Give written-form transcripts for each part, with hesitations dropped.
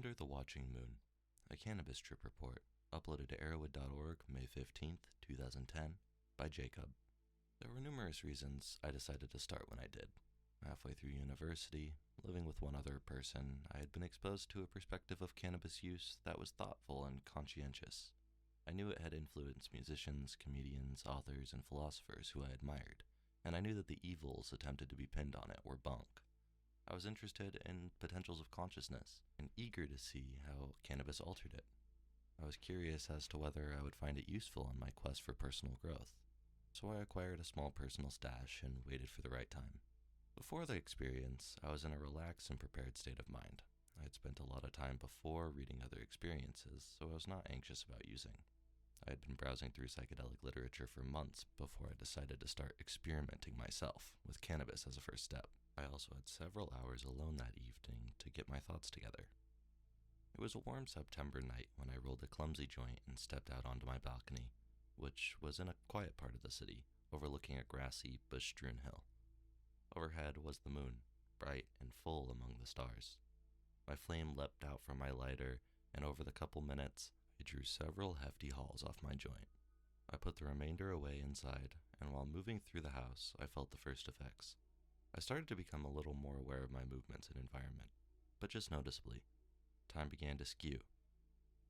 Under the Watching Moon, a Cannabis Trip Report, uploaded to arrowwood.org May 15th, 2010, by Jacob. There were numerous reasons I decided to start when I did. Halfway through university, living with one other person, I had been exposed to a perspective of cannabis use that was thoughtful and conscientious. I knew it had influenced musicians, comedians, authors, and philosophers who I admired, and I knew that the evils attempted to be pinned on it were bunk. I was interested in potentials of consciousness and eager to see how cannabis altered it. I was curious as to whether I would find it useful in my quest for personal growth, so I acquired a small personal stash and waited for the right time. Before the experience, I was in a relaxed and prepared state of mind. I had spent a lot of time before reading other experiences, so I was not anxious about using. I had been browsing through psychedelic literature for months before I decided to start experimenting myself with cannabis as a first step. I also had several hours alone that evening to get my thoughts together. It was a warm September night when I rolled a clumsy joint and stepped out onto my balcony, which was in a quiet part of the city, overlooking a grassy, bush-strewn hill. Overhead was the moon, bright and full among the stars. My flame leapt out from my lighter, and over the couple minutes, I drew several hefty hauls off my joint. I put the remainder away inside, and while moving through the house, I felt the first effects. I started to become a little more aware of my movements and environment, but just noticeably. Time began to skew.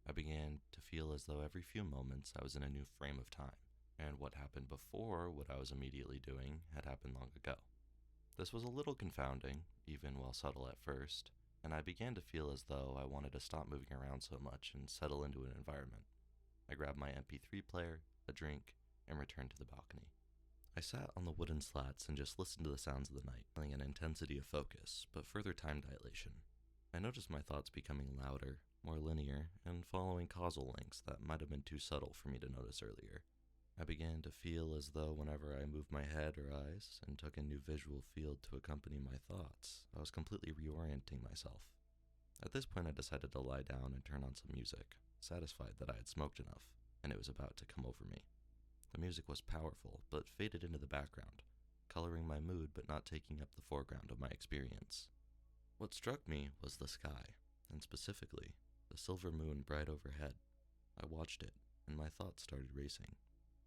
I began to feel as though every few moments I was in a new frame of time, and what happened before what I was immediately doing had happened long ago. This was a little confounding, even while subtle at first, and I began to feel as though I wanted to stop moving around so much and settle into an environment. I grabbed my MP3 player, a drink, and returned to the balcony. I sat on the wooden slats and just listened to the sounds of the night, feeling an intensity of focus, but further time dilation. I noticed my thoughts becoming louder, more linear, and following causal links that might have been too subtle for me to notice earlier. I began to feel as though whenever I moved my head or eyes and took a new visual field to accompany my thoughts, I was completely reorienting myself. At this point, I decided to lie down and turn on some music, satisfied that I had smoked enough, and it was about to come over me. The music was powerful, but faded into the background, coloring my mood but not taking up the foreground of my experience. What struck me was the sky, and specifically, the silver moon bright overhead. I watched it, and my thoughts started racing.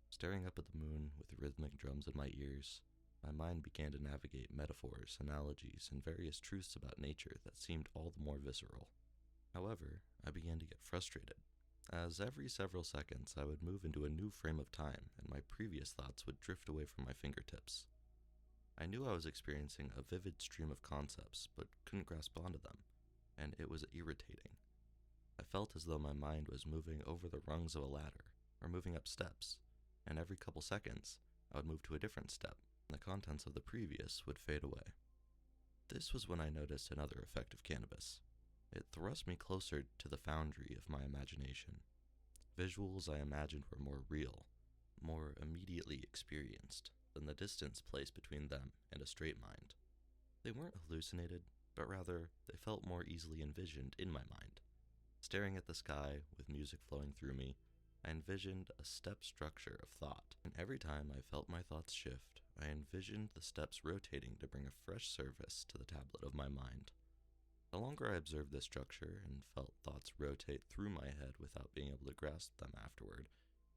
Staring up at the moon with rhythmic drums in my ears, my mind began to navigate metaphors, analogies, and various truths about nature that seemed all the more visceral. However, I began to get frustrated, as every several seconds I would move into a new frame of time and my previous thoughts would drift away from my fingertips. I knew I was experiencing a vivid stream of concepts, but couldn't grasp onto them, and it was irritating. I felt as though my mind was moving over the rungs of a ladder, or moving up steps, and every couple seconds I would move to a different step, and the contents of the previous would fade away. This was when I noticed another effect of cannabis. It thrust me closer to the foundry of my imagination. Visuals I imagined were more real, more immediately experienced than the distance placed between them and a straight mind. They weren't hallucinated, but rather they felt more easily envisioned in my mind. Staring at the sky with music flowing through me, I envisioned a step structure of thought, and every time I felt my thoughts shift, I envisioned the steps rotating to bring a fresh surface to the tablet of my mind. The longer I observed this structure and felt thoughts rotate through my head without being able to grasp them afterward,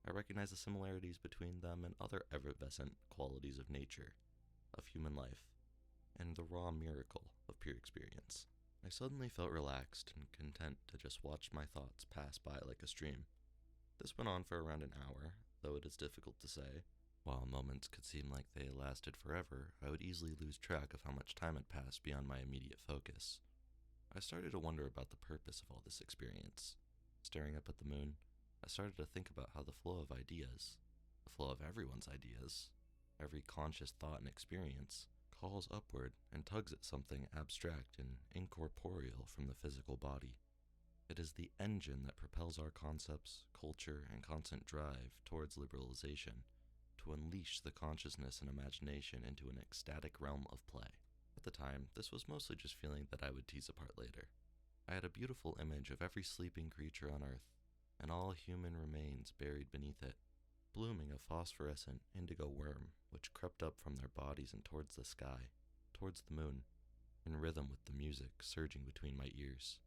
I recognized the similarities between them and other effervescent qualities of nature, of human life, and the raw miracle of pure experience. I suddenly felt relaxed and content to just watch my thoughts pass by like a stream. This went on for around an hour, though it is difficult to say. While moments could seem like they lasted forever, I would easily lose track of how much time had passed beyond my immediate focus. I started to wonder about the purpose of all this experience. Staring up at the moon, I started to think about how the flow of ideas, the flow of everyone's ideas, every conscious thought and experience, calls upward and tugs at something abstract and incorporeal from the physical body. It is the engine that propels our concepts, culture, and constant drive towards liberalization, to unleash the consciousness and imagination into an ecstatic realm of play. At the time, this was mostly just feeling that I would tease apart later. I had a beautiful image of every sleeping creature on Earth, and all human remains buried beneath it, blooming a phosphorescent indigo worm which crept up from their bodies and towards the sky, towards the moon, in rhythm with the music surging between my ears.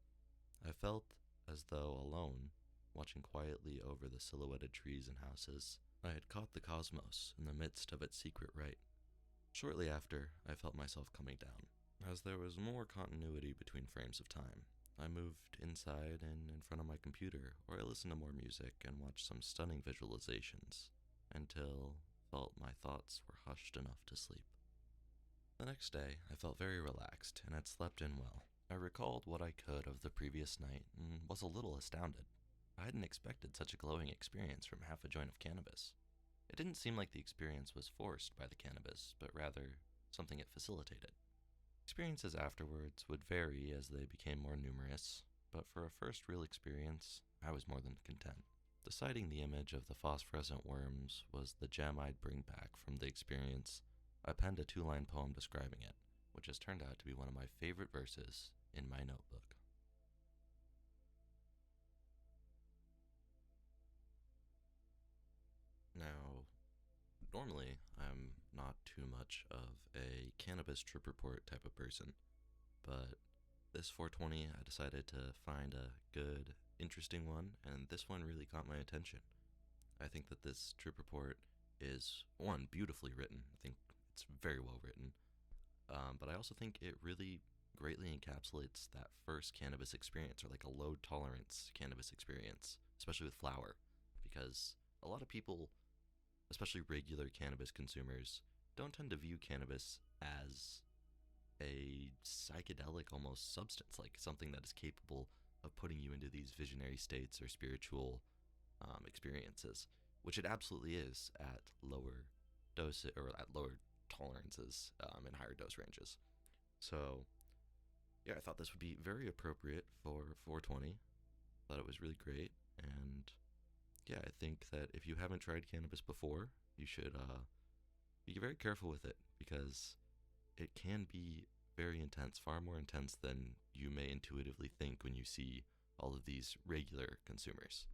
I felt as though alone, watching quietly over the silhouetted trees and houses. I had caught the cosmos in the midst of its secret rite. Shortly after, I felt myself coming down. As there was more continuity between frames of time, I moved inside and in front of my computer, or I listened to more music and watched some stunning visualizations, until I felt my thoughts were hushed enough to sleep. The next day, I felt very relaxed and had slept in well. I recalled what I could of the previous night and was a little astounded. I hadn't expected such a glowing experience from half a joint of cannabis. It didn't seem like the experience was forced by the cannabis, but rather something it facilitated. Experiences afterwards would vary as they became more numerous, but for a first real experience, I was more than content. Deciding the image of the phosphorescent worms was the gem I'd bring back from the experience. I penned a 2-line poem describing it, which has turned out to be one of my favorite verses in my notebook. Now, normally, I'm not too much of a cannabis trip report type of person, but this 420, I decided to find a good, interesting one, and this one really caught my attention. I think that this trip report is, one, beautifully written. I think it's very well written, but I also think it really greatly encapsulates that first cannabis experience, or like a low tolerance cannabis experience, especially with flower, because a lot of people, especially regular cannabis consumers, don't tend to view cannabis as a psychedelic almost substance, like something that is capable of putting you into these visionary states or spiritual experiences, which it absolutely is at lower dose or at lower tolerances and higher dose ranges. So yeah, I thought this would be very appropriate for 420. Thought it was really great, and yeah, I think that if you haven't tried cannabis before, you should be very careful with it, because it can be very intense, far more intense than you may intuitively think when you see all of these regular consumers.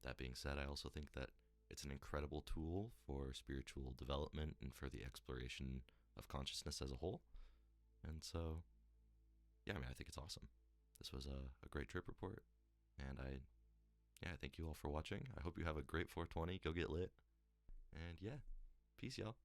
That being said, I also think that it's an incredible tool for spiritual development and for the exploration of consciousness as a whole. And so, yeah, I mean, I think it's awesome. This was a great trip report, and I thank you all for watching. I hope you have a great 420. Go get lit. And yeah, peace, y'all.